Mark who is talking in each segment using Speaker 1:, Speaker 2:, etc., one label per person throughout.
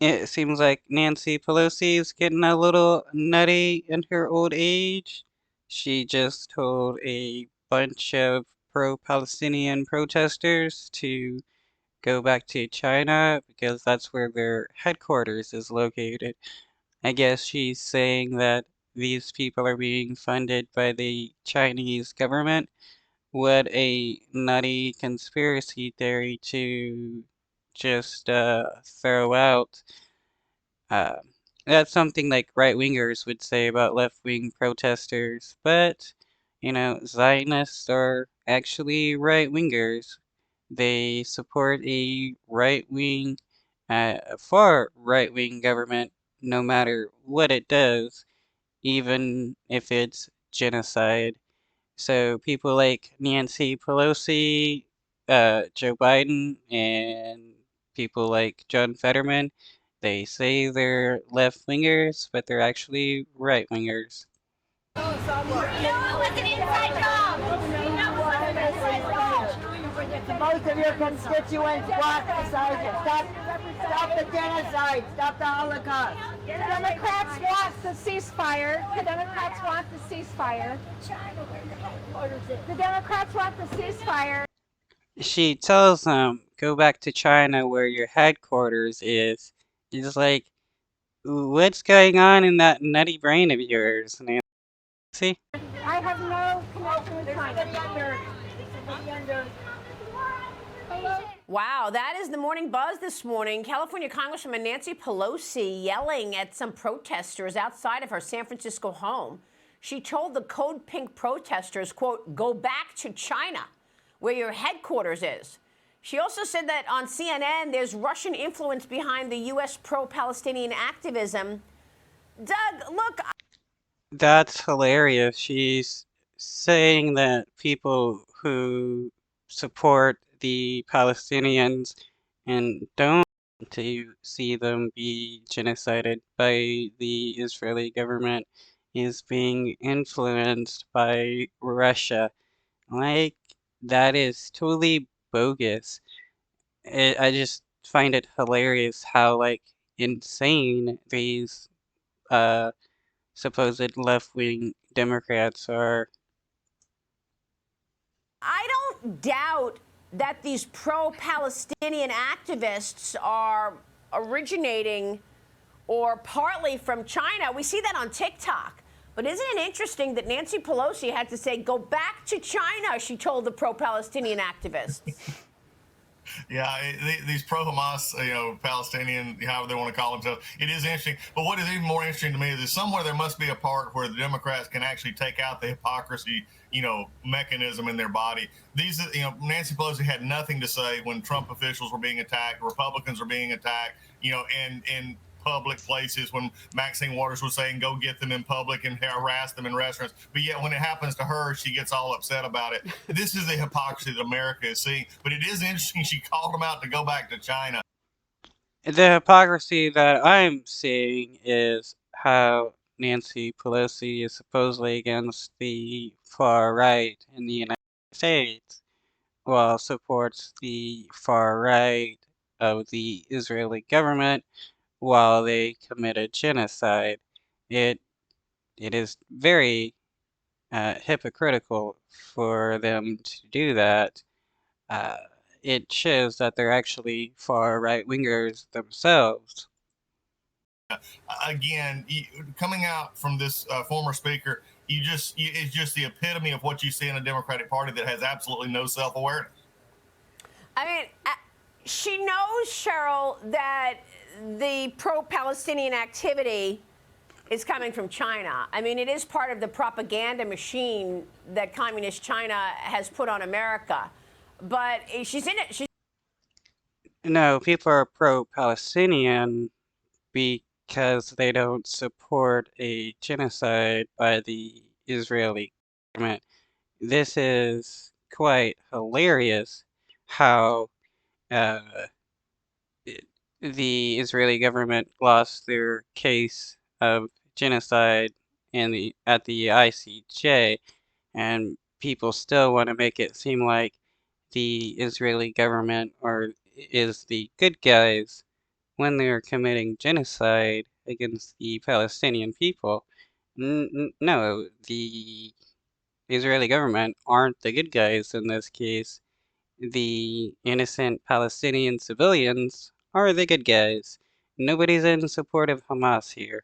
Speaker 1: It seems like Nancy Pelosi is getting a little nutty in her old age. She just told a bunch of pro-Palestinian protesters to go back to China because that's where their headquarters is located. I guess she's saying that these people are being funded by the Chinese government. What a nutty conspiracy theory to just throw out. Uh, that's something like right-wingers would say about left-wing protesters, but, Zionists are actually right-wingers. They support a right-wing, a far right-wing government, no matter what it does, even if it's genocide. So people like Nancy Pelosi, Joe Biden, and people like John Fetterman, they say they're left-wingers, but they're actually right-wingers.
Speaker 2: No, it was an inside job. That was an inside job.
Speaker 3: Most of your constituents want stop the genocide, stop the Holocaust.
Speaker 4: The Democrats want the ceasefire. The Democrats want the ceasefire. The Democrats want the ceasefire.
Speaker 1: She tells them, go back to China where your headquarters is. It's like, what's going on in that nutty brain of yours, Nancy?
Speaker 4: I have no connection with China.
Speaker 5: Wow, that is the morning buzz this morning. California Congresswoman Nancy Pelosi yelling at some protesters outside of her San Francisco home. She told the Code Pink protesters, quote, go back to China, where your headquarters is. She also said that on CNN, there's Russian influence behind the U.S. pro-Palestinian activism. Doug, look.
Speaker 1: That's hilarious. She's saying that people who support the Palestinians and don't want to see them be genocided by the Israeli government is being influenced by Russia. Like, that is totally bogus. I just find it hilarious how, like, insane these uh supposed left-wing Democrats are.
Speaker 5: I don't doubt that these pro-Palestinian activists are originating or partly from China. We see that on TikTok. But isn't it interesting that Nancy Pelosi had to say, go back to China, she told the pro-Palestinian activists.
Speaker 6: Yeah, these pro-Hamas, Palestinian, however they want to call themselves, it is interesting. But what is even more interesting to me is that somewhere there must be a part where the Democrats can actually take out the hypocrisy, mechanism in their body. Nancy Pelosi had nothing to say when Trump officials were being attacked, Republicans were being attacked, in public places when Maxine Waters was saying go get them in public and harass them in restaurants. But yet when it happens to her, she gets all upset about it. This is the hypocrisy that America is seeing. But it is interesting she called them out to go back to China.
Speaker 1: The hypocrisy that I'm seeing is how Nancy Pelosi is supposedly against the far right in the United States, while supports the far right of the Israeli government while they commit a genocide. It it is very hypocritical for them to do that. Uh, it shows that they're actually far right wingers themselves.
Speaker 6: Again, coming out from this former speaker, it's just the epitome of what you see in a Democratic Party that has absolutely no self-awareness.
Speaker 5: I mean, she knows, Cheryl, that the pro-Palestinian activity is coming from China. I mean, it is part of the propaganda machine that communist China has put on America. But she's in it.
Speaker 1: No, people are pro-Palestinian because they don't support a genocide by the Israeli government. This is quite hilarious how uh, the Israeli government lost their case of genocide at the ICJ, and people still want to make it seem like the Israeli government is the good guys when they're committing genocide against the Palestinian people. No, the Israeli government aren't the good guys in this case. The innocent Palestinian civilians are the good guys. Nobody's in support of Hamas here.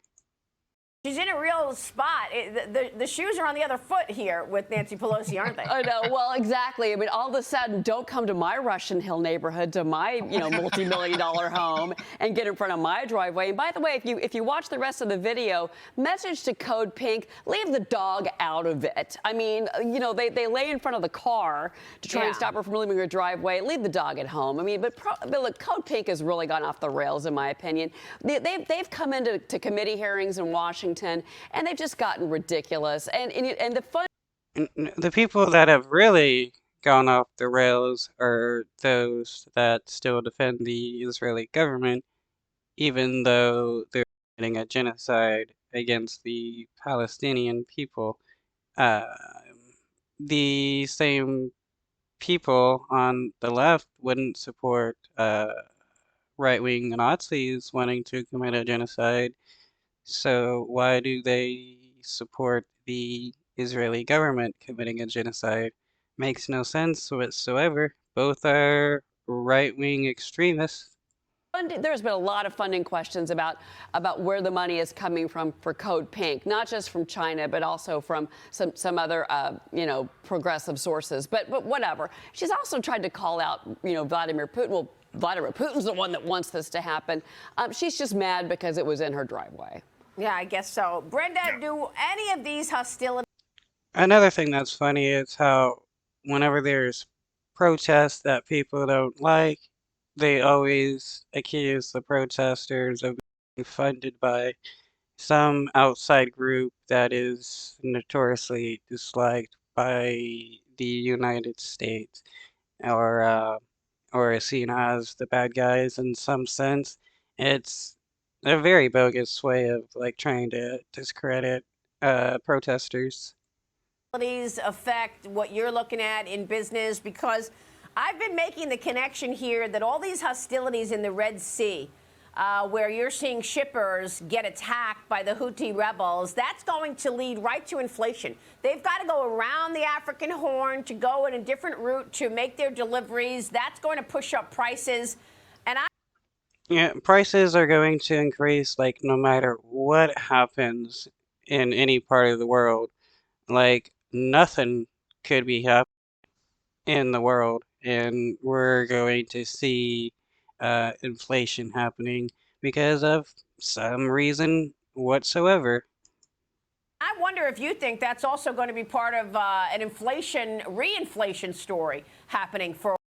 Speaker 5: She's in a real spot. The shoes are on the other foot here with Nancy Pelosi, aren't they?
Speaker 7: I know. Well, exactly. I mean, all of a sudden, don't come to my Russian Hill neighborhood, to my, multi-million-dollar home, and get in front of my driveway. And by the way, if you watch the rest of the video, message to Code Pink: leave the dog out of it. I mean, they lay in front of the car to try and stop her from leaving her driveway. Leave the dog at home. I mean, but look, Code Pink has really gone off the rails, in my opinion. They've come into committee hearings in Washington, and they've just gotten ridiculous. And the fun.
Speaker 1: The people that have really gone off the rails are those that still defend the Israeli government, even though they're committing a genocide against the Palestinian people. The same people on the left wouldn't support right-wing Nazis wanting to commit a genocide. So why do they support the Israeli government committing a genocide? Makes no sense whatsoever. Both are right-wing extremists.
Speaker 7: There's been a lot of funding questions about where the money is coming from for Code Pink, not just from China, but also from some other, progressive sources. But whatever. She's also tried to call out, Vladimir Putin. Well, Vladimir Putin's the one that wants this to happen. She's just mad because it was in her driveway.
Speaker 5: Yeah, I guess so. Brenda, do any of these hostilities?
Speaker 1: Another thing that's funny is how whenever there's protests that people don't like, they always accuse the protesters of being funded by some outside group that is notoriously disliked by the United States, or is seen as the bad guys in some sense. It's a very bogus way of trying to discredit protesters.
Speaker 5: Affect what you're looking at in business? Because I've been making the connection here that all these hostilities in the Red Sea, where you're seeing shippers get attacked by the Houthi rebels, that's going to lead right to inflation. They've got to go around the African Horn to go in a different route to make their deliveries. That's going to push up prices. And
Speaker 1: Yeah, prices are going to increase no matter what happens in any part of the world. Nothing could be happening in the world, and we're going to see inflation happening because of some reason whatsoever.
Speaker 5: I wonder if you think that's also going to be part of an reinflation story happening for